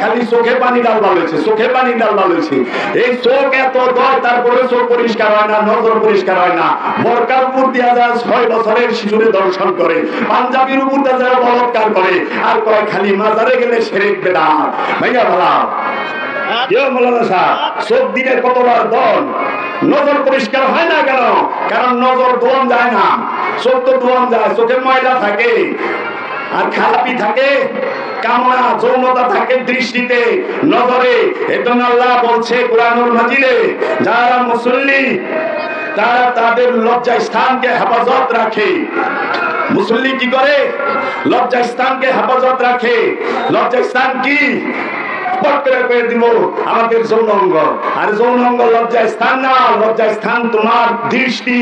খালি চোখে পানি ডালবা লইছে, চোখে পানি ডালবা লইছে। এই চোখ এত দয়, তারপরে চোখ পরিষ্কার হয় না, নজর পরিষ্কার হয় না। বরকার উপর দিয়া যায় 6 বছরের শিশুরে দর্শন করে, পাঞ্জাবির উপর দিয়া যায় বলৎকার করে, আর কয় খালি মাজারে গেলে শিরক বিদআত। ভাইয়া ভালা কেউ মৌলানা সাহেব, চোখ দিনে কতবার দন, নজর পরিষ্কার হয় না কেন? কারণ নজর দোয়ান যায় না, চোখ তো দোয়ান যায়, চোখে ময়লা থাকে আর খারাপি থাকে, কামনা যৌনতা থাকে দৃষ্টিতে, নজরে। এজন্য আল্লাহ বলছে কুরআনুল মাজিদে, যারা মুসল্লি তারা তাদের লজ্জা স্থানকে হেফাজত রাখে। মুসল্লি কি করে? লজ্জা স্থানকে হেফাজত রাখে। লজ্জা স্থান কি? আমাদের যৌন অঙ্গ। আর যৌন অঙ্গ লজ্জা স্থান না, লজ্জা স্থান তোমার দৃষ্টি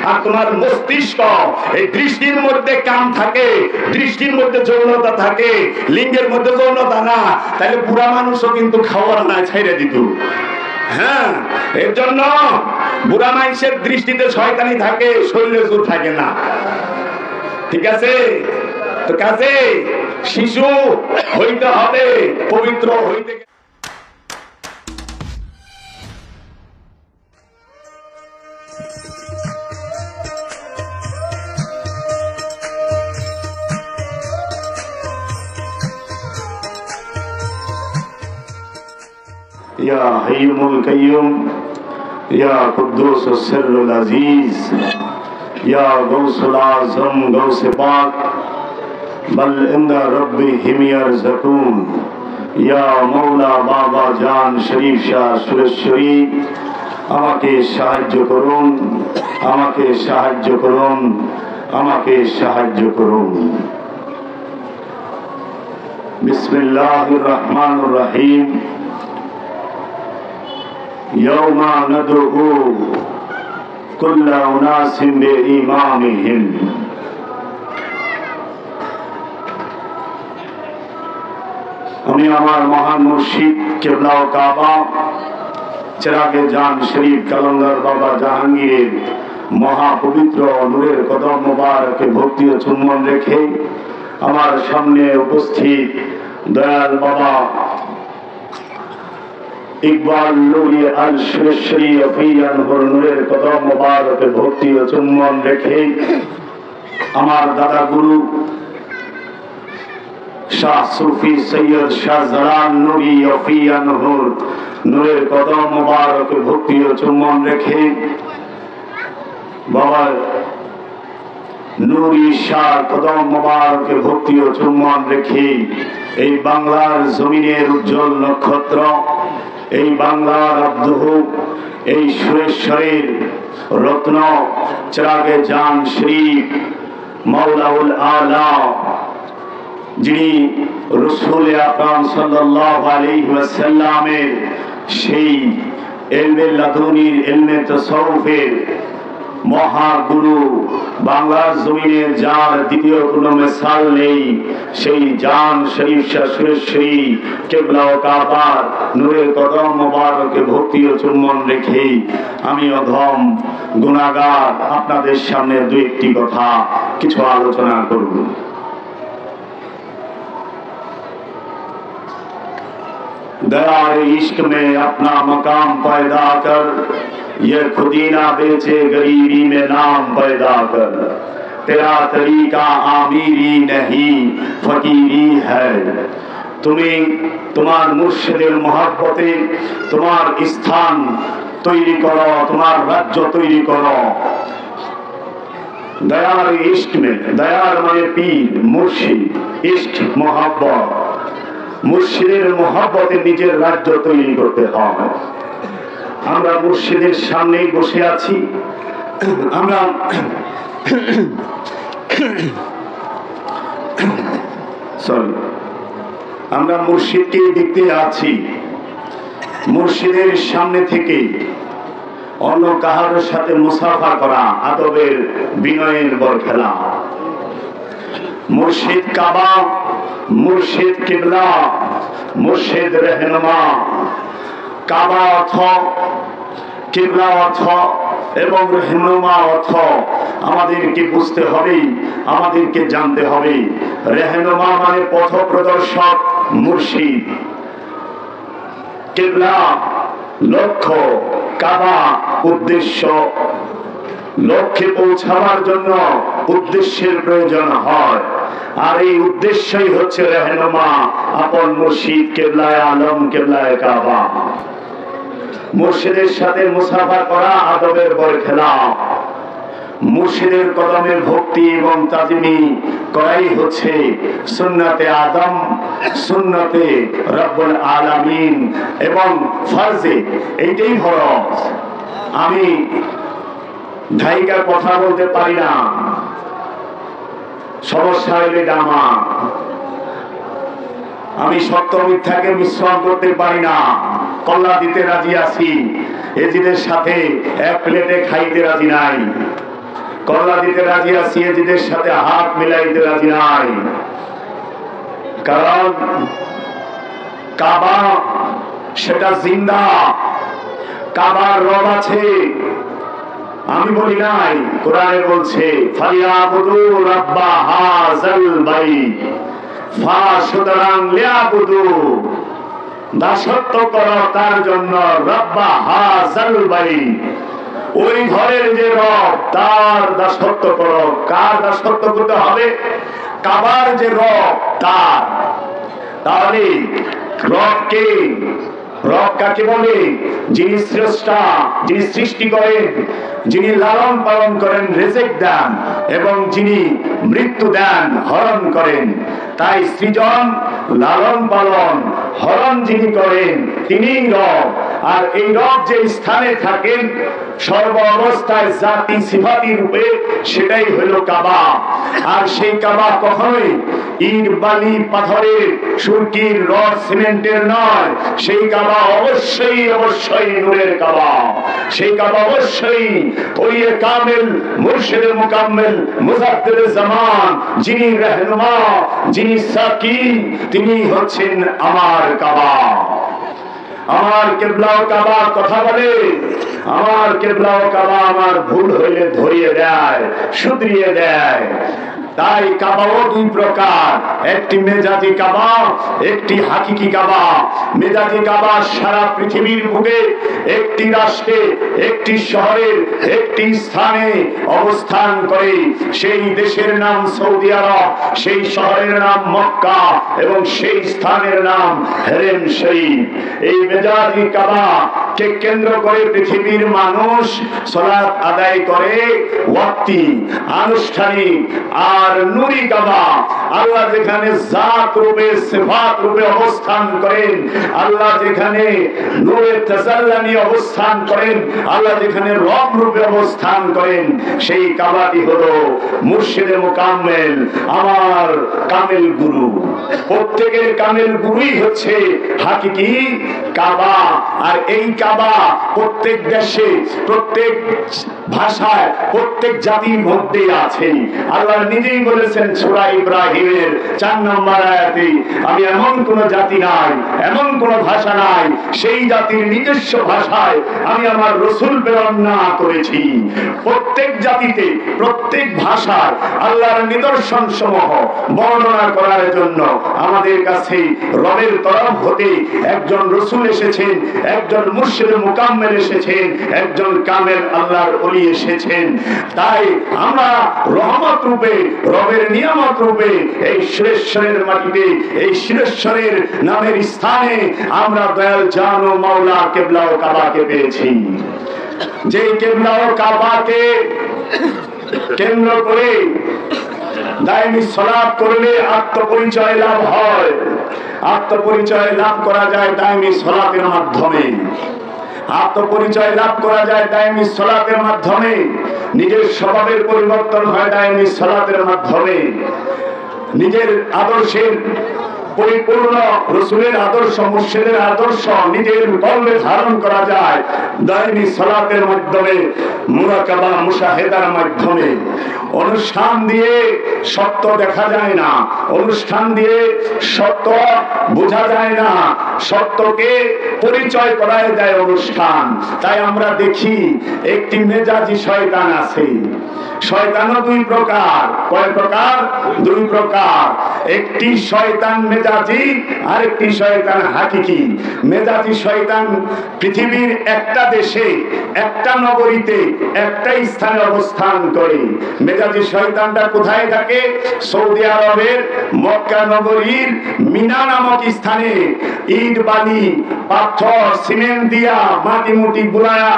আর তোমার মস্তিষ্ক। এই দৃষ্টির মধ্যে কাম থাকে, দৃষ্টির মধ্যে যৌনতা থাকে, লিঙ্গের মধ্যে যৌনতা না। তাহলে বুড়া মানুষও কিন্তু খাওয়ার না ছেড়ে দিত। হ্যাঁ, এর জন্য বুড়া মানুষের দৃষ্টিতে শয়তানি থাকে, শরীরে জোর থাকে না। ঠিক আছে? তো কাজে শিশু হইতে হবে, পবিত্র হইতে। या हय्युल कय्यूम या कुद्दूस सिर्रुल अजीज या गौसुल आज़म गौसे पाक बल इंदा रब्बी हिमियर ज़कून या मौला बाबा जान शरीफ शाह सुरेश्वरी আমাকে সাহায্য করুন, আমাকে সাহায্য করুন, আমাকে সাহায্য করুন। বিসমিল্লাহির রহমানির রহিম। ইয়াউমা নাদউ কুল্লা উনাসিন বিইমামিহিম। আমি আমার মহান মুর্শিদ কিবলা ও কাবা চেরাগে জান শরীফ কালন্দর বাবা জাহাঙ্গীরের মহাপবিত্র নূরের কদম মোবারকে ভক্তি ও চুম্বন রেখে আমার সামনে উপস্থিত দয়াল বাবা ইকবাল নুরি আল সুরেশ্বরী অফিয়ান নূরের কদম মোবারকে ভক্তি ও চুম্বন রেখে আমার দাদা গুরু শাহ সুফি সৈয়দ শাহজালাল নুরি অফিয়ান নূরের কদম মোবারকে ভক্তি ও চুম্বন রেখে বাবা নুরি শাহ কদম মোবারকে ভক্তি ও চুম্বন রেখে এই বাংলার জমিনের উজ্জ্বল নক্ষত্র, এই বাংলার আব্দুহ, এই সুরেশ্বরের রত্ন চেরাগে জান শরীফ মাওলাউল আলা, যিনি রাসূল আকরাম সাল্লাল্লাহু আলাইহি ওয়াসাল্লামের সেই ইলমে লাদুনির ইলমে তাসাউফের মহাগুরু, বাংলার জমিনের যার দ্বিতীয় কোনো মিসাল নেই, সেই জান শরীফ শাহ সুরেশ্বরী কিবলা ও কাবার নূরের কদম মোবারকে ভক্তি ও চুম্বন রেখে আমি অধম গুনাহগার আপনাদের সামনে দুই একটি কথা কিছু আলোচনা করব। दयार इश्क में अपना मकाम पैदा कर, ये खुदी ना बेचे गरीबी में नाम पैदा कर, तेरा तरीका आमीरी नहीं फकीरी है। तुम्हें तुम्हार मुर्शिদের मोहब्बते तुम्हार स्थान तैरी करो, तुम्हार राज्य तैरी करो। दयार इश्क में, दयार माने पीर मुर्शिद, इश्क मोहब्बत, মুর্শিদের মহব্বতে নিজের রাজ্য তৈরি করতে হয়। আমরা মুর্শিদের সামনেই বসে আছি, আমরা আমরা মুর্শিদকে দেখতে আছি। মুর্শিদের সামনে থেকে অন্য কাহার সাথে মুসাফা করা আদবের বিনয়ের বরখেলা। মুর্শিদ কাবা, মুর্শিদ কিবলা, মুর্শিদ রহনুমা, কাবা অর্থ, কিবলা অর্থ এবং রহনুমা অর্থ আমাদেরকে বুঝতে হবে, আমাদেরকে জানতে হবে। রহনুমা মানে পথ প্রদর্শক, মুর্শিদ কিবলা, লক্ষ্য, কাবা, উদ্দেশ্য। লক্ষ্যে পৌঁছাবার জন্য উদ্দেশ্যের প্রয়োজন হয়, আর এই উদ্দেশ্যই হচ্ছে রহনুমা, আপন মুর্শিদ কিবলায়ে আলম, কিবলায়ে কাবা। মুর্শিদের সাথে মুসাফা করা আদবের বরখেলাফ। মুর্শিদের কদমে ভক্তি এবং তাজিমি করাই হচ্ছে সুন্নতে আদম, সুন্নতে রব্বুল আলামিন এবং ফরজে, এইটাই ফরজ। আমি ধাইকার কথা বলতে পারি না, সমস্যা হইলে ডামা। আমি সত্য মিথ্যাকে মিশ্রণ করতে পারি না, কল্লা দিতে রাজি আছি, এজিদের সাথে এক প্লেটে খাইতে রাজি নাই। কল্লা দিতে রাজি আছি, এজিদের সাথে হাত মিলাইতে রাজি নাই। কারণ কাবা সেটা জিন্দা, কাবার রব আছে। আমি বলি নাই, কোরআনে বলছে ফালিয়াবুদু রাব্বা হাযাল বাইত, সুতরাং লিয়াবুদু, দাসত্ব করো তার জন্য, রাব্বা হাযাল বাইত, ওই ঘরের যে রব তার দাসত্ব করো। কার দাসত্ব করতে হবে? কাবার যে রব তার। তাহলে রবকে, রব কাকে বলে? যিনি স্রষ্টা, যিনি সৃষ্টি করেন, যিনি লালন পালন করেন, রিজিক দেন, এবং যিনি মৃত্যু দেন, হরণ করেন। তাই সৃজন, লালন পালন, হরণ যিনি করেন তিনিই রব। আর এই রব যে স্থানে থাকেন সর্ব অবস্থায় জাতি সিফাতি রূপে, সেটাই হলো কাবা। আর সেই কাবা কখনোই ইট বালি পাথরের, সুরকির, রড সিমেন্টের নয়। সেই কাবা অবশ্যই অবশ্যই নূরের কাবা। সেই কাবা অবশ্যই ওই কামেল, মুর্শিদে মুকাম্মেল, মুজাদ্দিদে জামান, যিনি রহনুমা, যিনি সাকি, তিনি হচ্ছেন আমার কাবা। আমার কিবলা ও কাবা কথা বলে, আমার কিবলা ও কাবা আমার ভুল হইলে ধরিয়ে দেয়, শুধরিয়ে দেয়। তাই কাবাও দুই প্রকার, একটি মেজাজি কাবা, একটি হাকিকি কাবা। মেজাজি কাবা সারা পৃথিবীর বুকে একটি রাষ্ট্রে, একটি শহরের, একটি স্থানে অবস্থান করে। সেই দেশের নাম সৌদি আরব, সেই শহরের নাম মক্কা, এবং সেই স্থানের নাম হেরেম শরীফ। এই মেজাজি কাবা কে কেন্দ্র করে পৃথিবীর মানুষ সালাত আদায় করে, ওয়াক্তি, আনুষ্ঠানিক। আর নূরি কাবা, আল্লাহ যেখানে জাত রূপে, সিফাত রূপে অবস্থান করেন, আল্লাহ যেখানে নূরে তাজাল্লানি অবস্থান করেন, আল্লাহ যেখানে রব রূপে অবস্থান করেন, সেই কাবাটি হলো মুর্শিদে মুকাম্মেল, আমার কামেল গুরু। প্রত্যেকের কামেল গুরুই হচ্ছে হাকিকি কাবা। আর এই কাবা প্রত্যেক দেশে, প্রত্যেক ভাষায়, প্রত্যেক জাতির মধ্যে আছে। আল্লাহ নিজেই বলেছেন সূরা ইব্রাহিমের 4 নম্বর আয়াতে, আমি এমন কোন জাতি নাই, এমন কোন ভাষা নাই, সেই জাতির নিজস্ব ভাষায় আমি আমার রাসূল প্রেরণ না করেছি। প্রত্যেক জাতিতে, প্রত্যেক ভাষায় আল্লাহর নিদর্শন সমূহ বর্ণনা করার জন্য আমাদের কাছে রবের তরফ হতে একজন রাসূল এসেছেন, একজন মুর্শিদে মুকাম্মেল এসেছেন, একজন কামেল আল্লাহর ওলি এসেছেন। তাই আমরা রহমত রূপে, রবের নিয়ামত রূপে এই সুরেশ্বরের মাটিতে, এই সুরেশ্বরের নামের স্থানে আমরা দয়াল জান ও মাওলা কিবলা ও কাবাকে পেয়েছি। যে কিবলা ও কাবাকে কেন্দ্র করে দায়মি সালাত করলে আত্মপরিচয় লাভ হয়। আত্মপরিচয় লাভ করা যায় দায়মি সালাতের মাধ্যমে। আত্মপরিচয় লাভ করা যায় দায়মি সালাতের মাধ্যমে। নিজের স্বভাবের পরিবর্তন হয় দায়মি সালাতের মাধ্যমে। নিজের আদর্শের পরিপূর্ণ রাসূলের আদর্শ, মুর্শিদের আদর্শ নিজের কলবে ধারণ করা যায় দায়মি সালাতের মাধ্যমে, মুরাকাবা, মুশাহেদার মাধ্যমে। অনুষ্ঠান দিয়ে সত্য দেখা যায় না, অনুষ্ঠান দিয়ে সত্য বোঝা যায় না, সত্যকে পরিচয় করায় দেয় অনুষ্ঠান। তাই আমরা দেখি একটি মেজাজি শয়তান আছে, শয়তানও দুই প্রকার। কয় প্রকার? দুই প্রকার। একটি শয়তান মেজাজি, আর একটি শয়তান হাকিকি। মেজাজি শয়তান পৃথিবীর একটা দেশে, একটা নগরীতে, একটা স্থানে অবস্থান করে। মেজাজি শয়তানটা কোথায় থাকে? সৌদি আরবের মক্কা নগরীর মিনা নামক স্থানে ইট বালি পাথর সিমেন্ট দিয়া মাটি মুটি গুলায়া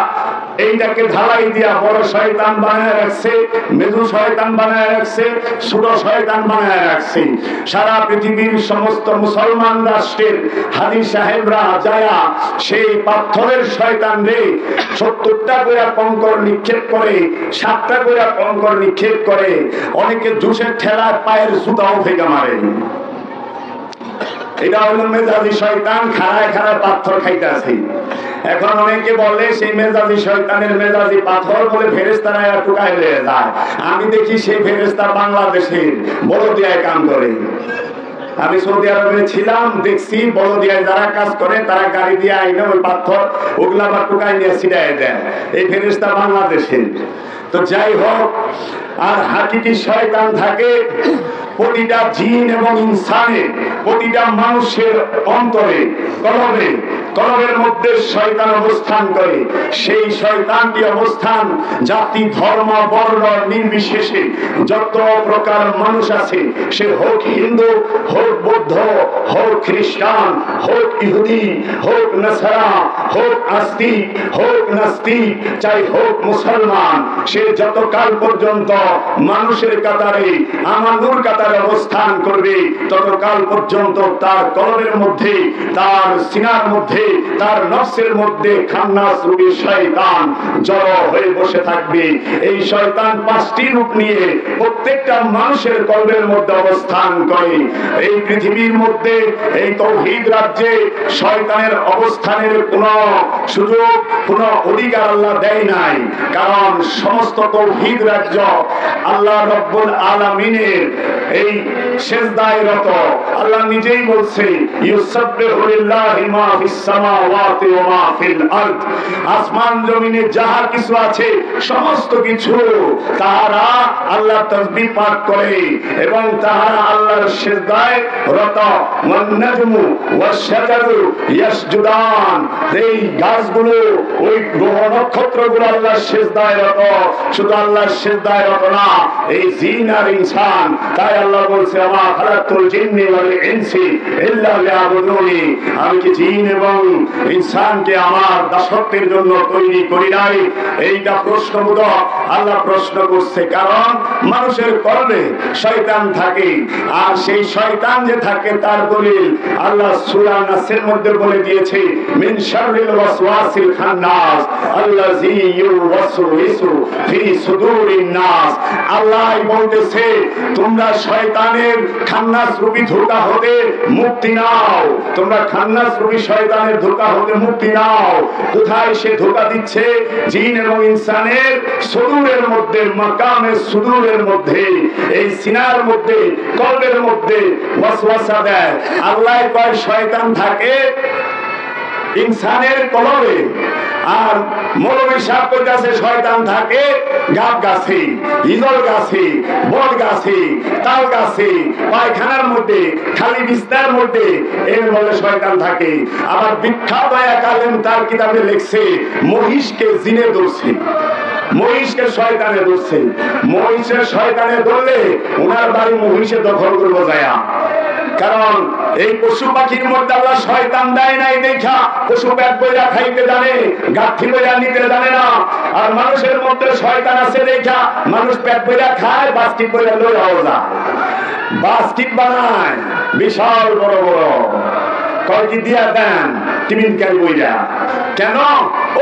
এইটাকে ঢালাই দিয়া বড় শয়তান বানায় রাখছে, মেজু শয়তান বানায় রাখছে, ছোট শয়তান বানায় রাখছে। সারা পৃথিবীর সমস্ত মুসলমান রাষ্ট্রের হাজী সাহেবরা যায়া সেই পাথরের শয়তান রে 70টা করে কঙ্কর নিক্ষেপ করে, 7টা করে কঙ্কর নিক্ষেপ করে, অনেকে জুসের ঠেলায় পায়ের জুতাও ভেঙে মারে। এটা হলো মেজাজি শয়তান, খাড়ায় খাড়ায় পাথর খাইতে আছে। এখন অনেকে বলে সেই মেজাজি শয়তানের মেজাজি পাথর বলে ফেরেশতারা টুকায় হয়ে যায়। আমি দেখি সেই ফেরেশতা বাংলাদেশের বড়দিয়ায় কাম করে। আমি সৌদি আরবে ছিলাম, দেখছি বড়দিয়ায় যারা কাজ করে তারা গাড়ি দিয়ে আইনে ওই পাথর ওগুলা আবার টুকায় নিয়ে ছিটায় দেয়। এই ফেরেশতা বাংলাদেশের। তো যাই হোক, আর হাকিকি শয়তান থাকে প্রতিটা জিন এবং ইনসানে, প্রতিটা মানুষের অন্তরে, কলবে, কলবের মধ্যে শয়তান অবস্থান করে। সেই শয়তানটি অবস্থান জাতি ধর্ম বর্ণ নির্বিশেষে যত প্রকার মানুষ আছে, সে হোক হিন্দু, হোক বৌদ্ধ, হোক খ্রিস্টান, হোক ইহুদি, হোক নাসারা, হোক আস্তিক, হোক নাস্তিক, চাই হোক মুসলমান, সে যতকাল পর্যন্ত মানুষের কাতারে আমানুর কাতারে অবস্থান করবে ততকাল পর্যন্ত তার কলবের মধ্যে, তার সিনার মধ্যে, তার নফসের মধ্যে খান্নাস রূপী শয়তান জড়ো হয়ে বসে থাকবে। এই শয়তান 5টি রূপ নিয়ে প্রত্যেকটা মানুষের কলবের মধ্যে অবস্থান করে। এই পৃথিবীর মধ্যে এই তাওহীদ রাজ্যে শয়তানের অবস্থানের কোন সুযোগ, কোন অধিকার আল্লাহ দেয় নাই। কারণ সমস্ত তাওহীদ রাজ্য আল্লাহ রাব্বুল আলামিনের এই সিজদায় রত। আল্লাহ নিজেই বলছে ইউসাব্বিহু লিল্লাহি মা ফিস সামাওয়াতি ওয়া মা ফিল আরদ। আসমান জমিনে যাহা কিছু আছে সমস্ত কিছু তারা আল্লাহ তাসবিহ পাঠ করে এবং তারা আল্লাহর সিজদায় রত। One নাজমু wash শাজারু ইয়াসজুদান। এই গাছগুলো, ওই গ্রহ নক্ষত্রগুলো আল্লাহর সিজদায় রত। শুধু আল্লাহর সিজদায় রত না, এই জিন আর ইনসান। তাই আল্লাহ বলছে আমা খালাকতুল জিন্নি ওয়াল ইনসি ইল্লা লিয়াবুদুনি। আমি কি জিন এবং ইনসানকে আমার দাসত্বের জন্য তৈরি করি নাই? এইটা প্রশ্নবোধক আল্লাহ প্রশ্ন করছে। কারণ মানুষের কলবে শয়তান থাকে, আর সেই শয়তান যে থাকে তার দলিল আল্লাহ সূরা নাসের মধ্যে বলে দিয়েছে মিন শাররিল ওয়াসওয়াসিল খান্নাস আল্লাযী ইউওয়াসওয়িসু ফি সুদুরিন নাস। আল্লাহ বলতেছে তোমরা শয়তানের খান্নাস রূপী ধোঁকা হতে মুক্তি নাও, তোমরা খান্নাস রূপী শয়তানের ধোঁকা হতে মুক্তি নাও। কোথায় সে ধোঁকা দিচ্ছে? জিন এবং ইনসানের সুদূরের মধ্যে, মাকামে সুদূরের মধ্যে, এই সিনার মধ্যে, কলবের মধ্যে ওয়াসওয়াসা দেয়। আল্লাহ কয় শয়তান থাকে ইনসানের কলবে, আর মৌলবী সাহেব কইতাছে শয়তান থাকে গাব গাছে, ইজল গাছে, বট গাছে, তাল গাছে, পায়খানার মধ্যে, খালি বিস্তার মধ্যে, এর বলে শয়তান থাকে। আবার বিখ্যাত এক আলেম তার কিতাবে লিখছে মহিষকে জিনে ধরছে, মহিষকে শয়তানে ধরছে। মহিষের শয়তানে ধরলে ওনার বাড়ি মহিষে দখল করবো যায়া। কারণ এই পশু পাখির মধ্যে আল্লাহ শয়তান দেয় নাই দেখা পশু পেট বইরা খাইতে জানে, গাঠি বইরা নিতে জানে না। আর মানুষের মধ্যে শয়তান আছে দেখা মানুষ পেট বইরা খায়, বাস্কিট বইরা লইয়াও যায়, বাস্কিট বানায় বিশাল বড় বড়, কয়টি দিয়া দেন টিফিন ক্যারি বইরা। কেন?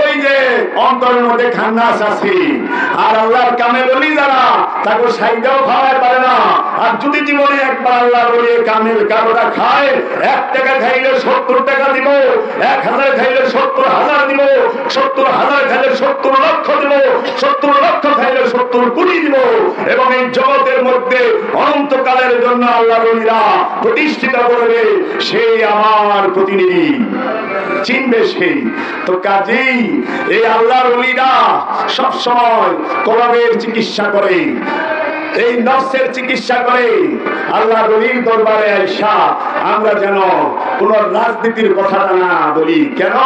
ওই যে অন্তরের মধ্যে খান্নাস আছে। আর আল্লাহর কামে বলি যারা তাকে সাইডাও খাওয়াই পারে না। আর যদি জীবনে একবার আল্লাহর বলি কামেল কারোটা খায়, 1 টাকা খাইলে 70 টাকা দিব, 1000 খাইলে 70,000 দিব, 70,000 খাইলে 70 লক্ষ দিব, 70 লক্ষ খাইলে 70 কোটি দিব। এবং এই জগতের মধ্যে অনন্তকালের জন্য আল্লাহর ওলিরা প্রতিষ্ঠিত করবে, সেই আমার প্রতিনিধি, চিনবে সেই। তো কাজেই এই আল্লাহর ওলিরা সবসময় কলবের চিকিৎসা করে, এই নফসের চিকিৎসা করে। আল্লাহর ওলির দরবারে আইসা আমরা যেন কোন রাজনীতির কথা না বলি। কেন?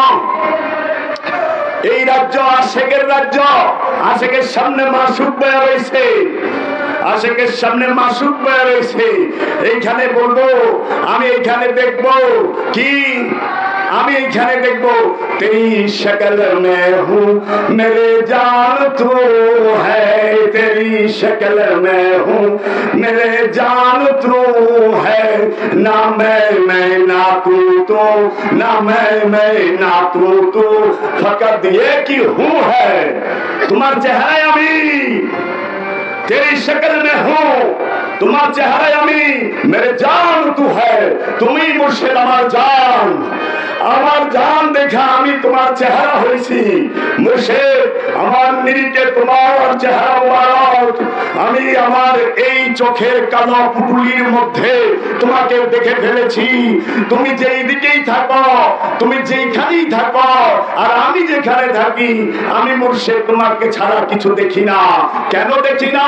এই রাজ্য আশেকের রাজ্য, আশেকের সামনে মাসুক বয়া রয়েছে, আশেকের সামনে মাসুক বয়া রয়েছে। এইখানে বলবো, আমি এইখানে দেখবো কি, আমি এইখানে দেখবো তেরি শক্ল মে হুঁ মেরে জান তু হ্যায়, তেরি শক্ল মে হুঁ মেরে জান তু হ্যায়, না मैं ना तू, ना मैं ना तू, फकत ये कि हूँ है। तुम्हार चेहरा আমি, तेरी शक्ल में हूँ, तुम्हार चेहरा আমি, मेरे जान तू है, তুমি মুর্শিদ আমার জান। আমার জান দেখা আমি তোমার চেহারা হয়েছি মুর্শিদ, আমার নিরিখে তোমার চেহারা মুবারক। আমি আমার এই চোখের কালো পুটুলির মধ্যে তোমাকে দেখে ফেলেছি। তুমি যেই দিকেই থাকো, তুমি যেইখানেই থাকো, আর আমি যেখানে থাকি, আমি মুর্শিদ তোমাকে ছাড়া কিছু দেখি না। কেন দেখি না?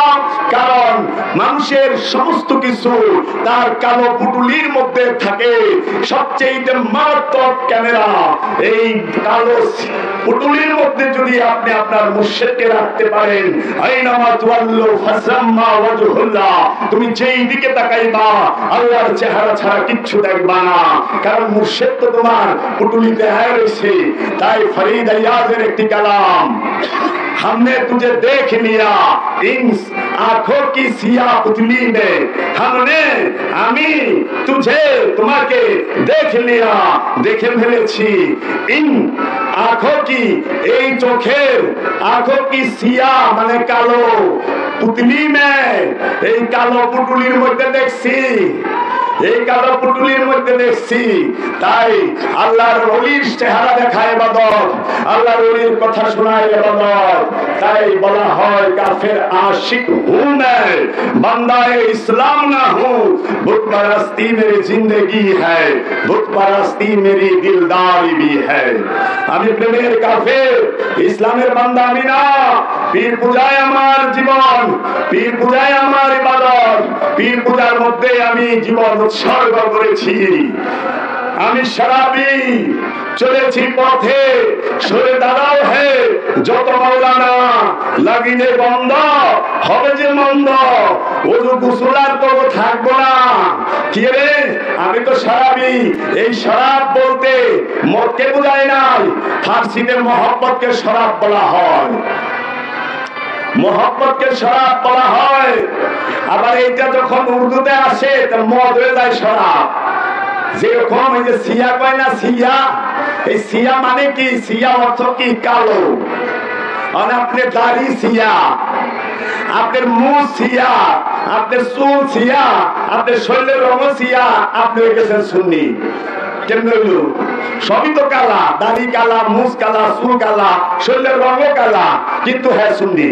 কারণ মানুষের সমস্ত কিছু তার কালো পুটুলির মধ্যে থাকে। সবচেয়ে মারাত্মক ক্যামেরা এই কালো পুটুলির মধ্যে যদি আপনি আপনার মুর্শিদকে রাখতে পারেন, আইনামা তুয়াল্লু ফাসাম্মা ওয়াজহুল্লাহ, তুমি যেই দিকে তাকাইবা আল্লাহর চেহারা ছাড়া কিচ্ছু দেখবা না। কারণ মুর্শিদ তো তোমার পুটুলিতে রয়েছে। তাই ফরিদ আয়াজের একটি কালাম, हमने तुझे देख लिया इन आंखों की सिया पुतली में, हमने আমি तुझे তোমাকে দেখ লিয়া, দেখে ফেলেছি। ইন আঁখো কি, এই চোখের আঁখো কি সিয়া মানে কালো, পুতলি মে এই কালো পুটুলির মধ্যে দেখছি, এই কালো পুটুলির মধ্যে দেখছি। তাই আল্লাহর ওলির চেহারা দেখায় ইবাদত, আল্লাহর ওলির কথা শোনায় ইবাদত। তাই বলা হয় কাফের আশিক হুঁ मैं, बंदाए इस्लाम ना हूँ, बुत परस्ती मेरी जिंदगी है, बुत परस्ती मेरी दिलदारी भी है। আমি প্রেমের কাফের, ইসলামের বান্দা আমি না। পীর পূজায় আমার জীবন, পীর পূজায় আমার ইবাদত, পীর পূজার মধ্যে আমি জীবন উৎসর্গ করেছি। আমি শরাবি, চলেছি পথে সরে দাঁড়াও হে যত মাওলানা, লাগিনে বন্ধ হবে যে মন্দ, ওযু গোসলার তো থাকবো না। কি রে, আমি তো শরাবি। এই শরাব বলতে মদকে বোঝায় নাই, ফার্সিতে মহব্বতকে শরাব বলা হয়, মহব্বতকে শরাব বলা হয়। আবার এইটা যখন উর্দুতে আসে তো মদ হয়ে যায় শরাব। যেরকম এই যে সিয়া কয় না, সিয়া, এই সিয়া মানে কি? সিয়া অর্থ কি? কালো। আর আপনার দাড়ি সিয়া, আপনার মুখ সিয়া, আপনার চুল সিয়া, আপনার শরীরের রঙ সিয়া, আপনি হয়ে গেছেন সুন্নি। কেমন হইল? সবই তো কালা, দাড়ি কালা, মুখ কালা, চুল কালা, শরীরের রঙও কালা, কিন্তু হ্যাঁ সুন্নি।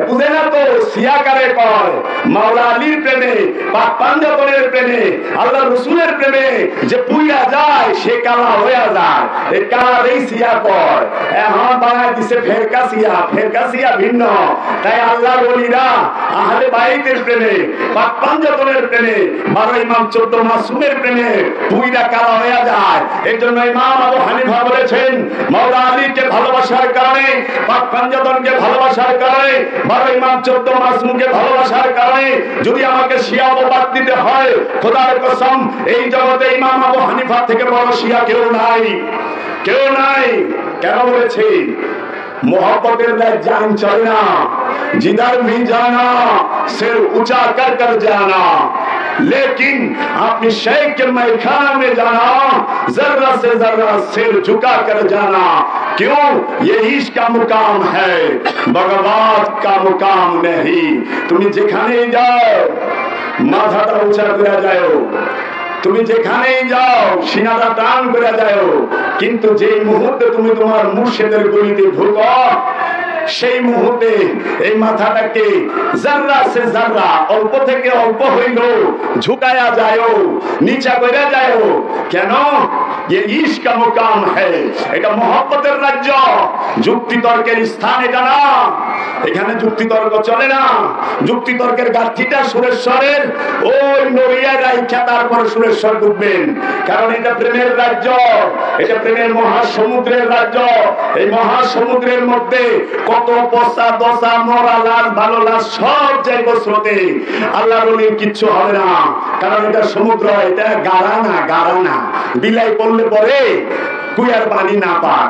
বুঝে না তো? সিয়া কারে কয়? মাওলা আলীর প্রেমে, পাক পাঞ্জাতনের প্রেমে, আল্লাহ রসুলের প্রেমে যে পুইয়া যায় সে কালা হয়ে যায়, এই কালার এই সিয়া কয়। এখন বানায় দিছে ফেরকা সিয়া, ফেরকা সিয়া ভিন্ন। তাই আল্লাহর ওলিরা আহলে বাইতের প্রেমে, পাক পাঞ্জাতনের প্রেমে, 12 ইমাম 14 মাসুমের প্রেমে পুইরা কালা হয়ে যায়। এই জন্য ইমাম আবু হানিফা বলেছেন, মাওলা আলীকে ভালোবাসার কারণে, পাক পাঞ্জাতনকে ভালোবাসার কারণে, 12 ইমাম 14 মাসুমকে ভালোবাসার কারণে যদি আমাকে শিয়া বাদ দিতে হয়, খোদার কসম এই জগতে ইমাম আবু হানিফা থেকে বড় শিয়া কেউ নাই, কেউ নাই। কেন বলেছি? मोहब्बतेर जान चलना, जिधर भी जाना सिर ऊंचा कर कर जाना, लेकिन अपनी शेख के मैखाना में जाना जर्रा से जर्रा सिर झुका कर जाना। क्यों? ये इश्क का मुकाम है, बगवात का मुकाम नहीं। तुम जेखाने जाओ माथाटा ऊंचा করে যাও, তুমি যেখানেই যাও সিনাটা টান করে যাও, কিন্তু যে মুহূর্তে তুমি তোমার মুর্শিদের গলিতে ঢুকো, সেই মুহূর্তে এই মাথাটাকে জাররা সে জাররা, অল্প থেকে অল্প হইল ঝুঁকায়া যায়, নিচা করে যায়। কেন? ये इश्क का मुकाम है, এটা মহব্বতের রাজ্য, যুক্তি তর্কের স্থান এটা না। এখানে যুক্তি তর্ক চলে না। যুক্তি তর্কের গাঠিটা সুরেশ্বরের ওই নড়িয়া রাইখা তারপর সুরেশ্বর ঢুকবেন, কারণ এটা প্রেমের রাজ্য, এটা প্রেমের মহাসমুদ্রের রাজ্য। এই মহাসমুদ্রের মধ্যে কত পচা দশা মরা লাশ ভালো লাশ সব যাইব স্রোতে, আল্লাহর ওলির কিচ্ছু হবে না, কারণ এটা সমুদ্র, এটা গাড়া না, গাড়া না। বিলাই পড়লে পরে কুয়ার পানি না পাক,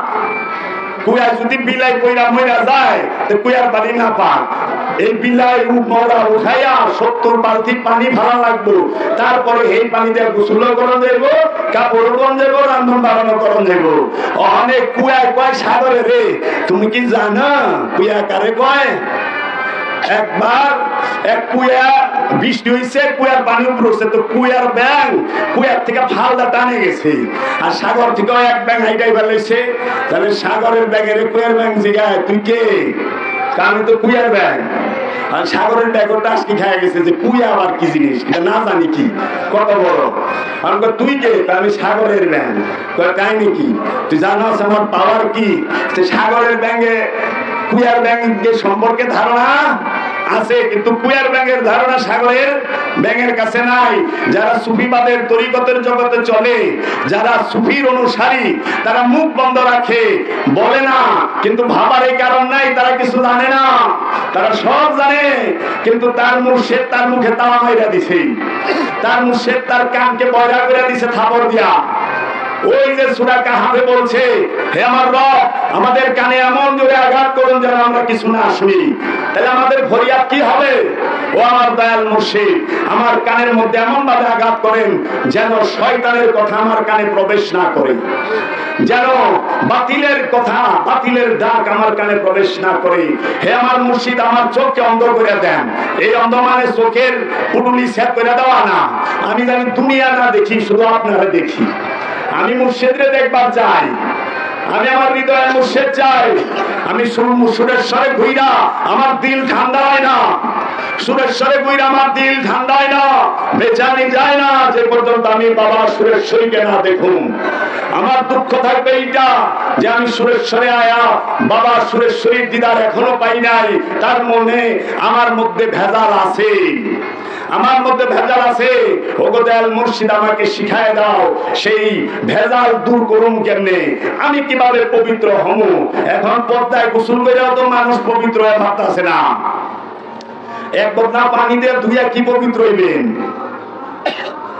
কুয়া যদি বিলাই কইরা মইরা যায় তো কুয়ার পানি না পাক। এই বিলাই মরা উঠাইয়া 70 বালতি পানি ভাড়া লাগবো, তারপরে এই পানি দিয়ে গোসল করা যাইব, কাপড় করা যাইব, রান্ধন বাড়ানো করা যাইব। অনেক কুয়া কয় সাগরে রে, তুমি কি জানো কুয়া কারে কয়? একবার এক কুয়া বৃষ্টি হয়েছে, কুয়ার পানি উপড়ছে, তো কুয়ার ব্যাং কুয়ার থেকে ফালদা টানে গেছে, আর সাগর থেকে এক ব্যাং হাইটাই ফেলেছে। তাহলে সাগরের ব্যাগের কুয়ার ব্যাং জিগায় তুই কে? আমি তো কুয়ার ব্যাং। আর সাগরের ব্যাগটা আজকে খেয়ে গেছে যে কুয়া আবার কি জিনিস, না জানি কি, কত বড়। আমি তুই কে? আমি সাগরের ব্যাং। তাই নাকি? তুই জানাস আমার পাওয়ার কি? সাগরের ব্যাঙে কুয়ার ব্যাঙের সম্পর্কে ধারণা আছে, কিন্তু কুয়ার ব্যাঙের ধারণা সাগরের ব্যাঙের কাছে নাই। যারা সুফিবাদের তরিকতের জগতে চলে, যারা সুফির অনুসারী, তারা মুখ বন্ধ রাখে, বলে না, কিন্তু ভাবার এই কারণ নাই, তারা কিছু জানে না, তারা সব জানে। কিন্তু তার মুর্শিদ তার মুখে তালা মাইরা দিছে, তার মুর্শিদ তার কানকে বয়রা করে দিছে থাপড় দিয়া। ওই যে সূরা কাহাফে বলছে, হে আমার রব, আমাদের কানে এমন জোরে আঘাত করুন যেন আমরা কিছু না শুনি। তাহলে আমাদের ফরিয়াদ কি হবে? ও আমার দয়াল মুর্শিদ, আমার কানের মধ্যে এমন ভাবে আঘাত করেন যেন শয়তানের কথা আমার কানে প্রবেশ না করে, যেন বাতিলের কথা, বাতিলের ডাক আমার কানে প্রবেশ না করে। হে আমার মুর্শিদ, আমার চোখকে অন্ধ করে দেন। এই অন্ধ মানে চোখের পুটুলি সেট করে দেওয়া না, আমি জানি দুনিয়া না দেখি, শুধু আপনারা দেখি। আমি মুর্শিদরে দেখবার চাই, আমি আমার হৃদয়ের মুর্শিদ চাই। আমি সুরেশ্বরে ঘুইরা আমার দিল ঠান্ডা হয় না, সুরেশ্বরে ঘুইরা আমার দিল ঠান্ডা হয় না, বেচানি যায় না যে পর্যন্ত আমি বাবা সুরেশ্বরীকে না দেখুন। আমার দুঃখ থাকবে এইটা যে আমি সুরেশ্বরে আয়া বাবা সুরেশ্বরীর দিদার এখনো পাই নাই। তার মনে আমার মধ্যে ভেজাল আছে, আমার মধ্যে ভেজাল আছে। ওগো দয়াল মুর্শিদ, আমাকে শিখায় দাও সেই ভেজাল দূর করুন কেমনে, আমি কিভাবে পবিত্র হব। এখন পর্দায় গোসল করেও তো মানুষ পবিত্র হয়ে ভাবতেছে না। এক বদনা পানি দিয়ে ধুইয়া কি পবিত্র হইবেন?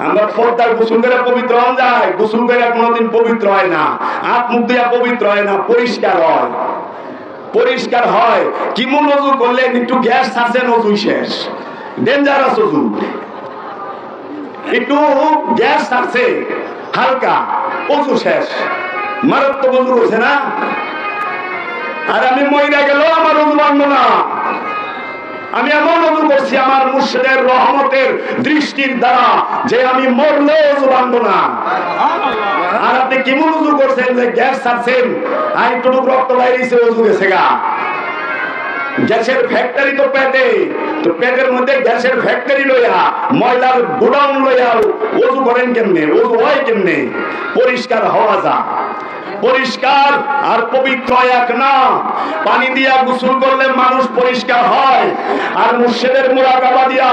আমরা পর্দায় গোসল করে পবিত্র হন যায়, গোসল করে কোনোদিন পবিত্র হয় না, হাত মুখ দিয়া পবিত্র হয় না, পরিষ্কার হয়, পরিষ্কার হয়। কি মন ওযু করলে একটু গ্যাস আছে, ওযু শেষ, ডেঞ্জারাস ওযু, একটু গ্যাস আছে হালকা, ওযু শেষ, মারাত্মক ওযু হচ্ছে না। আর আমি মইরা গেল আমার ওযু ভাঙবো না, আমি এমন ওযু করছি আমার মুর্শিদের রহমতের দৃষ্টির দ্বারা যে আমি মরলে ওযু ভাঙবো না। আর আপনি কেমন ওযু করছেন যে গ্যাস ছাড়ছেন, আর একটু রক্ত বাইরেছে, ওযু গেছে গা। গ্যাসের ফ্যাক্টরি তো পেটে, তো পেটের মধ্যে গ্যাসের ফ্যাক্টরি লইয়া, ময়লার গোডাউন লইয়া ওযু করেন কেমনে? ওযু হয় কেমনে? পরিষ্কার হওয়া যা, পরিষ্কার আর পবিত্র এক না। পানি দিয়া গোসল করলে মানুষ পরিষ্কার হয়, আর মুর্শিদের মুরাকাবা দিয়া,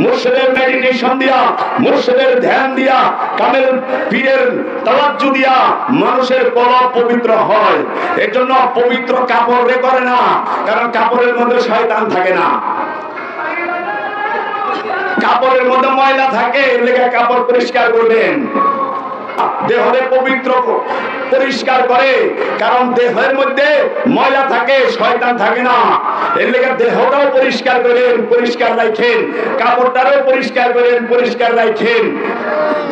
মুর্শিদের মেডিটেশন দিয়া, মুর্শিদের ধ্যান দিয়া, কামেল পীরের তাওয়াজ্জু দিয়া মানুষের কলব পবিত্র হয়। এর জন্য পবিত্র কাপড় রে করে না, কারণ কাপড়ের মধ্যে শয়তান থাকে না, কাপড়ের মধ্যে ময়লা থাকে, লেগে কাপড় পরিষ্কার করবেন। দেহরে পবিত্র পরিষ্কার করে, কারণ দেহের মধ্যে ময়লা থাকে, শয়তান থাকে না। এর লেগে দেহটাও পরিষ্কার করেন, পরিষ্কার রাখেন, কাপড়টারও পরিষ্কার করেন, পরিষ্কার রাখেন।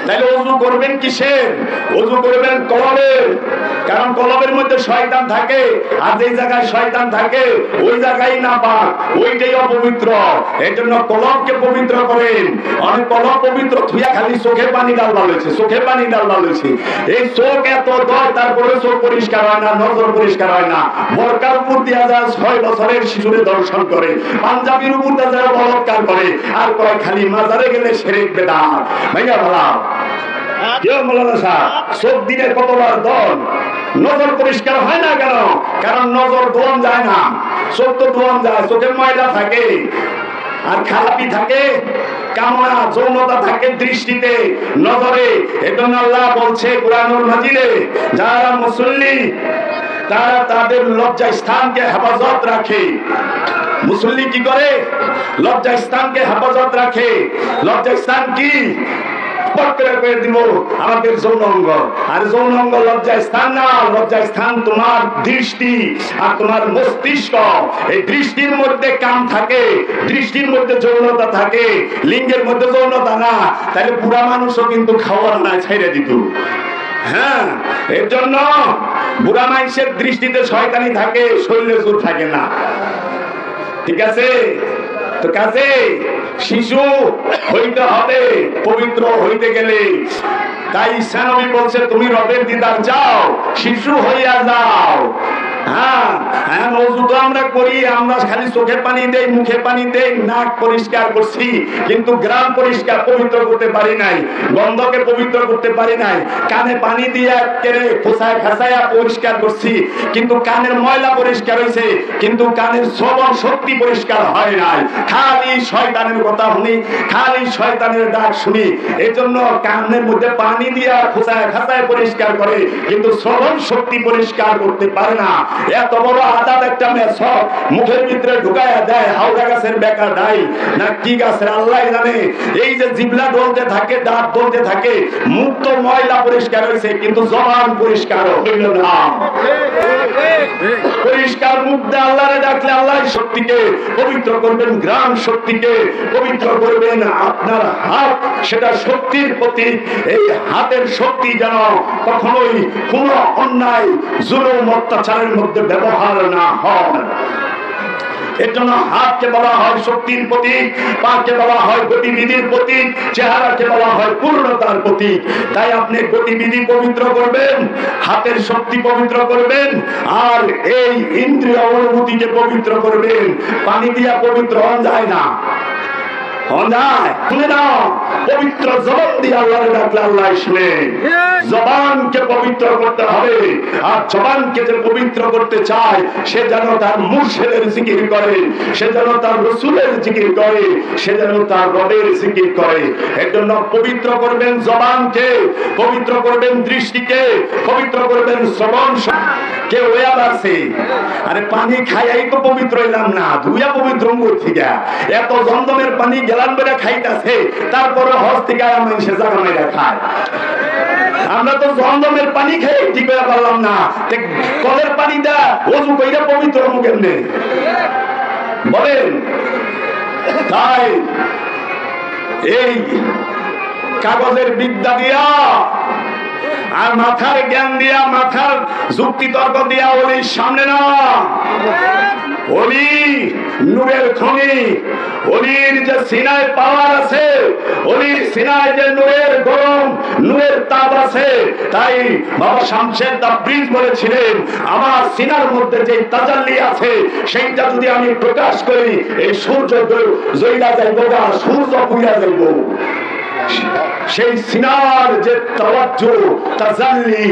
তাহলে ওযু করবেন কিসের? ওযু করবেন কলবের, কারণ কলবের মধ্যে শয়তান থাকে, আর যেই জায়গায় শয়তান থাকে ওই জায়গায় নাপাক, ওইটাই অপবিত্র। এর জন্য কলবকে পবিত্র করেন। অনেক কলব পবিত্র থুইয়া খালি চোখে পানি ডালবা লইছে, চোখে পানি ডালবা লইছে। এই চোখ এত দয়, তারপরে চোখ পরিষ্কার হয় না, নজর পরিষ্কার হয় না। বোরকার উপর দিয়া যায় 6 বছরের শিশুরে দর্শন করে, পাঞ্জাবির উপর দিয়া যায় বলৎকার করে, আর কয় খালি মাজারে গেলে শিরক বিদআত। ভাইয়া ভালো কেউ মৌলানা সাহেব চোখ দিনে কতবার দল, নজর পরিষ্কার হয় না কেন? কারণ নজর দোয়ান যায় না, চোখ তো দোয়ান যায়, চোখের ময়লা থাকে, আর খারাপি থাকে, কামনা যৌনতা থাকে দৃষ্টিতে, নজরে। এজন্য আল্লাহ বলছে কুরআনুল মাজিদে, যারা মুসল্লি তারা তাদের লজ্জা স্থানকে হেফাজত রাখে। মুসল্লি কি করে? লজ্জা স্থানকে হেফাজত রাখে। লজ্জা স্থান কি? আমাদের যৌন অঙ্গ, আর যৌন অঙ্গ লজ্জা স্থান না। লজ্জা স্থান তোমার দৃষ্টি আর তোমার মস্তিষ্ক। এই দৃষ্টির মধ্যে কাম থাকে, দৃষ্টির মধ্যে যৌনতা থাকে, লিঙ্গের মধ্যে যৌনতা না। তাহলে বুড়া মানুষও কিন্তু খাওয়ার না ছেড়ে দিত। হ্যাঁ, এর জন্য বুড়া মানুষের দৃষ্টিতে শয়তানি থাকে, শরীরে জোর থাকে না। ঠিক আছে? তো কাজে শিশু হইতে হবে পবিত্র হইতে গেলে। তাই ঈসা নবী বলছে, তুমি রবের দিদার চাও, শিশু হইয়া যাও। হ্যাঁ হ্যাঁ, ওযু তো আমরা করি, আমরা খালি চোখে পানি দেই, মুখে পানি দেই, নাক পরিষ্কার করছি, কিন্তু গ্রাম পরিষ্কার পবিত্র করতে পারি নাই, গন্ধকে পবিত্র করতে পারি নাই। কানে পানি দিয়ে কেড়ে খোসায় খাসায়া পরিষ্কার করছি, কিন্তু কানের ময়লা পরিষ্কার হয়েছে, কিন্তু কানের শ্রবণ শক্তি পরিষ্কার হয় নাই। খালি শয়তানের কথা শুনি, খালি শয়তানের ডাক শুনি। এই জন্য কানের মধ্যে পানি দিয়া খোসায় খাসায় পরিষ্কার করে, কিন্তু শ্রবণ শক্তি পরিষ্কার করতে পারে না। এত বড় আদাত একটা মেছক মুখের ভিতরে ঢুকায়া দেয়, হাওড়া গাছের বেকা ডাই না কি গাছের আল্লাহ জানে। এই যে জিবলা ডলতে থাকে, দাঁত ডলতে থাকে, মুখ তো ময়লা পরিষ্কার হয়েছে, কিন্তু জবান পরিষ্কার হইল না। পরিষ্কার মুখ দিয়ে আল্লাহরে ডাকলে আল্লাহ শক্তিকে পবিত্র করবেন, গ্রাম শক্তিকে পবিত্র করবেন। আপনার হাত সেটা শক্তির প্রতীক। এই হাতের শক্তি যেন কখনোই কোন অন্যায় জুলুম অত্যাচারের মধ্যে ব্যবহার না হয়। এর জন্য হাতকে বলা হয় শক্তির প্রতীক, পাকে বলা হয় গতিবিধির প্রতীক, চেহারাকে বলা হয় পূর্ণতার প্রতীক। তাই আপনি গতিবিধি পবিত্র করবেন, হাতের শক্তি পবিত্র করবেন, আর এই ইন্দ্রিয় অনুভূতিকে পবিত্র করবেন। পানি দিয়া পবিত্র হন যায় না, পবিত্র জবান দিয়ে আল্লাহরে ডাকলে আল্লাহ শুনেন। জবানকে পবিত্র করতে হবে, আর জবানকে যে পবিত্র করতে চায় সে যেন তার মুর্শিদের জিকির করে, সে যেন তার রাসূলের জিকির করে, সে যেন তার রবের জিকির করে। এর জন্য পবিত্র করবেন জবানকে, পবিত্র করবেন দৃষ্টিকে, পবিত্র করবেন শ্রবণ। কে ওয়া আছে, আরে পানি খাইয়াই তো পবিত্র হইলাম না, ধুইয়া পবিত্র করছি গা। এত জমজমের পানি গেলান বেড়া খাইতেছে, তারপরে হজ থেকে মানুষের জায়গা মেরা খায়। আমরা তো জমজমের পানি খেয়ে ঠিক হয়ে পারলাম না, কলের পানিটা ওযু কইরা পবিত্র হবো কেমনে বলেন? তাই এই কাগজের বিদ্যা দিয়া আর মাথার জ্ঞান দিয়া, মাথার যুক্তি তর্ক দিয়া ওলির সামনে না। ওলি নূরের খনি, ওলির যে সিনায় পাওয়ার আছে, ওলির সিনায় যে নূরের গরম, নূরের তাপ আছে। তাই বাবা শামসের তাবরিজ বলেছিলেন, আমার সিনার মধ্যে যে তাজাল্লি আছে সেইটা যদি আমি প্রকাশ করি, এই সূর্য জ্বলা যাইব না, সূর্য পুড়া যাইব। সেই সিনার যে তাওয়াজ্জু তাজাল্লি,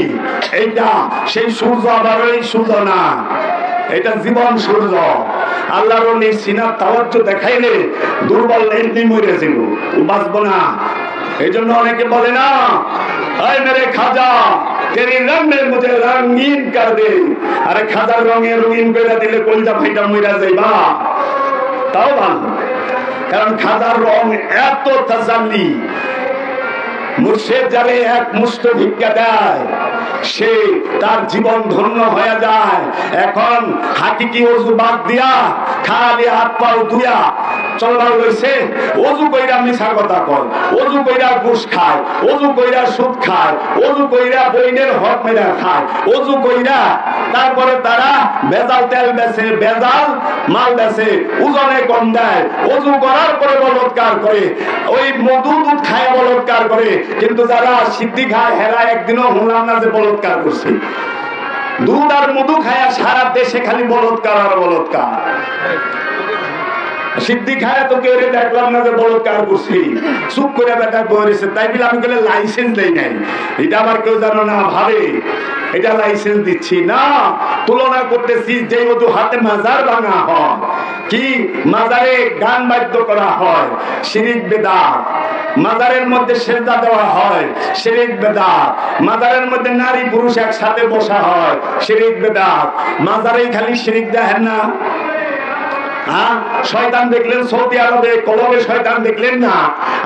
এইটা সেই সূর্য আবার এই সূর্য না, এটা জীবন সূর্য। আল্লাহর ওলি সিনার তাওয়াজ্জু দেখাইলে দুর্বল এমনি মরে যাব, বাঁচবো না। এই জন্য অনেকে বলে না, আয় মেরে খাজা তেরি রঙ মে মুঝে রঙিন কর দে। আরে খাজার রঙে রঙিন করে দিলে কলজা ফাইটা মইরা যাইবা, তাও ভালো। কারণ খাজার রং এত তাজাল্লি, মুর্শিদ যারে এক মুষ্ট ভিক্ষা দেয় সে তার জীবন ধন্য হয়ে যায়। এখন হাকিকি ওযু বাদ দিয়া খালি হাত পাও ধুয়া চলবার লইছে, ওযু কইরা মিছা কথা কয়, ওযু কইরা ঘুষ খায়, ওযু কইরা সুদ খায়, ওযু কইরা বইনের হক মেরা খায়, ওযু কইরা তারপরে তারা ভেজাল তেল বেচে, ভেজাল মাল বেচে, ওজনে কম দেয়, ওযু করার পরে বলৎকার করে, ওই মধু দুধ খায় বলৎকার করে। কিন্তু যারা সিদ্ধি খায় হেরা একদিনও শুনলাম না যে বলৎকার করছে। দুধ আর মধু খায় সারা দেশে খালি বলৎকার আর বলৎকার। সিদ্ধি খায় তো কেউ দেখলাম না যে বলৎকার করছি, চুপ করে বেটা বলেছে। তাই বলে আমি গেলে লাইসেন্স দেই নাই, এটা আবার কেউ জানো না ভাবে এটা লাইসেন্স দিচ্ছি না। তুলনা করতেছি যে মতো হাতে মাজার ভাঙা হয়, কি মাজারে গান বাদ্য করা হয়, শিরিক বেদাত। মাজারের মধ্যে সেজদা দেওয়া হয়, শিরিক বেদাত। মাজারের মধ্যে নারী পুরুষ একসাথে বসা হয়, শিরিক বেদাত। মাজারেই খালি শিরিক দেখেন না? শয়তান দেখলেন সৌদি আরবে, কলবে শয়তান দেখলেন না?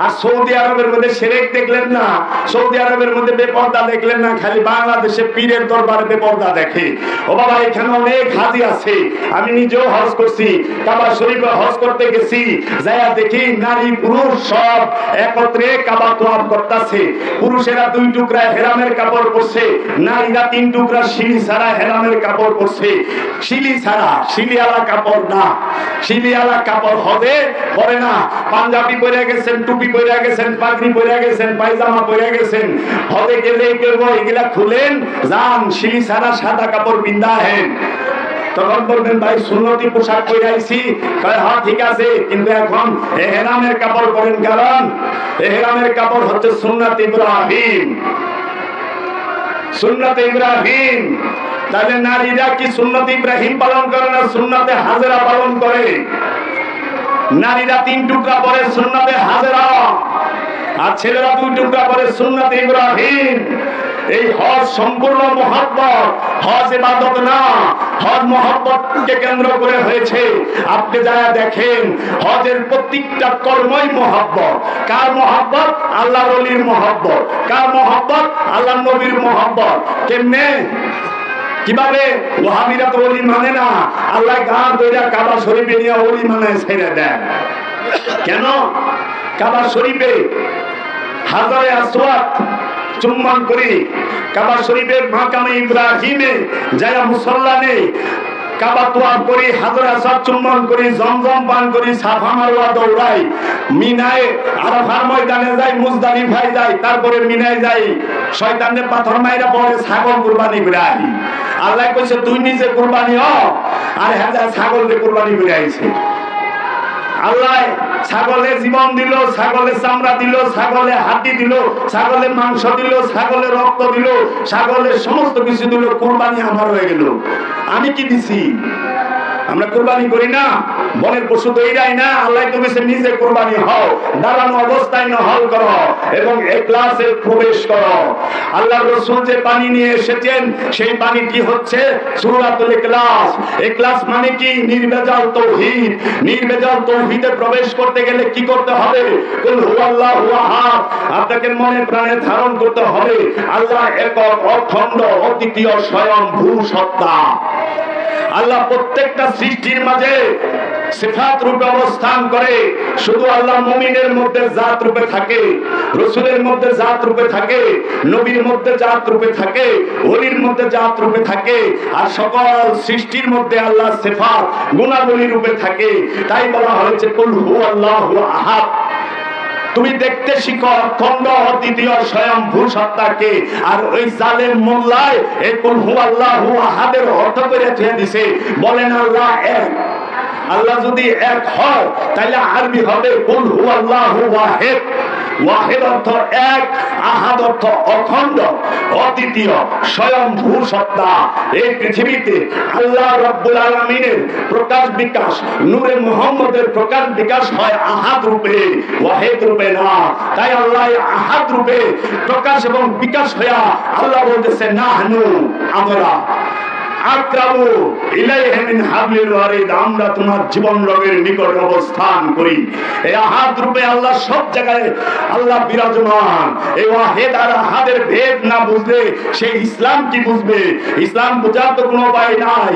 আর সৌদি আরবের মধ্যে শিরক দেখলেন না? সৌদি আরবের মধ্যে বেপরদা দেখলেন না? খালি বাংলাদেশে পীরের দরবারে বেপরদা দেখে। ও বাবা, এখানে অনেক হাজি আছে, আমি নিজেও হজ করছি, কাবা শরীফে হজ করতে গেছি, যাইয়া দেখি নারী পুরুষ সব একত্রে কাবা তোয়াফ করতেছে। পুরুষেরা 2 টুকরা হেরামের কাপড় পরছে, নারীরা 3 টুকরা শিলি ছাড়া হেরামের কাপড় পরছে। শিলি ছাড়া, শিলিওয়ালা কাপড় না, শিলিওয়ালা কাপড় হবে পরে না। পাঞ্জাবি পরে গেছেন, টুপি পরে গেছেন, পাগড়ি পরে গেছেন, পায়জামা পরে গেছেন, হবে গেলে এগুলা খুলেন যান, শিলি ছাড়া সাদা কাপড় পিন্দা হেন। তখন বলবেন ভাই সুন্নতি পোশাক পরে আইছি, হ্যাঁ ঠিক আছে, কিন্তু এখন এহরামের কাপড় পরেন, কারণ এহরামের কাপড় হচ্ছে সুন্নাত ইব্রাহিম, সুন্নাত ইব্রাহিম। তাহলে নারীরা কি সুন্নত ইব্রাহিম পালন করে না সুন্নতে হাজেরা পালন করে? নারীরা 3 টুকরা পরে সুন্নতে হাজেরা, আর ছেলেরা 2 টুকরা পরে সুন্নতে ইব্রাহিম। এই হজ সম্পূর্ণ মহব্বত, হজ ইবাদত না, হজ মহব্বতকে কেন্দ্র করে হয়েছে। আপনি যারা দেখেন হজের প্রত্যেকটা কর্মই মহব্বত। কার মহব্বত? আল্লাহর ওলির মহব্বত। কার মহব্বত? আল্লাহর নবীর মহব্বত। কেমনে? কিভাবে? ওয়াহাবিরা তো ওলি মানে না, আল্লাহ গান দইরা কাবা শরীফে নিয়ে ওলি মানে ছেড়ে দেয়। কেন? কাবা শরীফে হাজারে আসওয়াদ চুম্বন করি, কাবা শরীফের মাকামে ইব্রাহিমে যারা মুসল্লা নেই, কাবা তোয়াফ করি, হাজারে আসওয়াদ চুম্বন করি, জমজম পান করি, সাফা মারওয়া দৌড়াই, মিনায় আরাফার ময়দানে যাই, মুজদালিফায় যাই, তারপরে মিনায় যাই, শয়তানের পাথর মাইরা পরে ছাগল কুরবানি করে আই। আল্লাহ কইছে তুই নিজে কুরবানি হ, আর হ্যাঁ ছাগলকে কুরবানি করে আইছে। আল্লাহ ছাগলের জীবন দিল, ছাগলের চামড়া দিল, ছাগলের হাড্ডি দিল, ছাগলের মাংস দিল, ছাগলের রক্ত দিল, ছাগলের সমস্ত কিছু দিল, কুরবানি আমার হয়ে গেল। আমি কি দিছি? আমরা কুরবানি করি না, বনের পশু দইরাই না। আল্লাহ তুমি নিজে কুরবানি হও, দাঁড়ানো অবস্থায় নহল করো এবং ইখলাসে প্রবেশ করো। আল্লাহর রাসূল যে পানি নিয়ে এসেছেন সেই পানিটি হচ্ছে সূরাতুল ইখলাস। ইখলাস মানে কি? নির্ভেজাল তাওহীদ। নির্ভেজাল তাওহীদে প্রবেশ করতে গেলে কি করতে হবে? কুল হুয়াল্লাহু আহাদ। আপনাকে মনে প্রাণে ধারণ করতে হবে আল্লাহ একক, অখণ্ড, অদ্বিতীয়, স্বয়ংভূ সত্তা। আল্লাহ প্রত্যেকটা সৃষ্টির মাঝে সিফাত রূপে অবস্থান করে। শুধু আল্লাহ মুমিনের মধ্যে জাত রূপে থাকে, রাসূলের মধ্যে জাত রূপে থাকে, নবীর মধ্যে জাত রূপে থাকে, ওলির মধ্যে জাত রূপে থাকে, আর সকল সৃষ্টির মধ্যে আল্লাহ সিফাত গুণাবলী রূপে থাকে। তাই বলা হয়েছে কুল হুয়াল্লাহু আহাদ। তুমি দেখতে শিখো অখণ্ড, অদ্বিতীয়, স্বয়ংভূ সত্তাকে। আর ওই জালেম মোল্লায় এই কুল হুয়াল্লাহু আহাদের অর্থ করে দিয়ে দিছে, বলেন আল্লাহ এক। আল্লাহ যদি এক হয় তাহলে আরবি হবে কুল হুয়াল্লাহু ওয়াহিদ। ওয়াহিদ অর্থ এক, আহাদ অর্থ অখণ্ড, অদ্বিতীয়, স্বয়ংভূ সত্তা। এই পৃথিবীতে আল্লাহ রাব্বুল আলামিনের প্রকাশ বিকাশ, নূরে মুহাম্মদের প্রকাশ বিকাশ হয় আহাদ রূপে, ওয়াহিদ রূপে না। তাই আল্লাহ আহাদ রূপে প্রকাশ এবং বিকাশ হইয়া আল্লাহ বলতেছে নাহনু, আমরা। আকরাবু ইলাইহি মিন হাবলিল ওয়ারিদ, আমরা তোমার জীবন রগের নিকট অবস্থান করি। এই আহাদ রূপে আল্লাহ সব জায়গায় আল্লাহ বিরাজমান। এই ওয়াহিদ আর আহাদের ভেদ না বুঝলে সে ইসলাম কি বুঝবে? ইসলাম বোঝার তো কোনো উপায় নাই।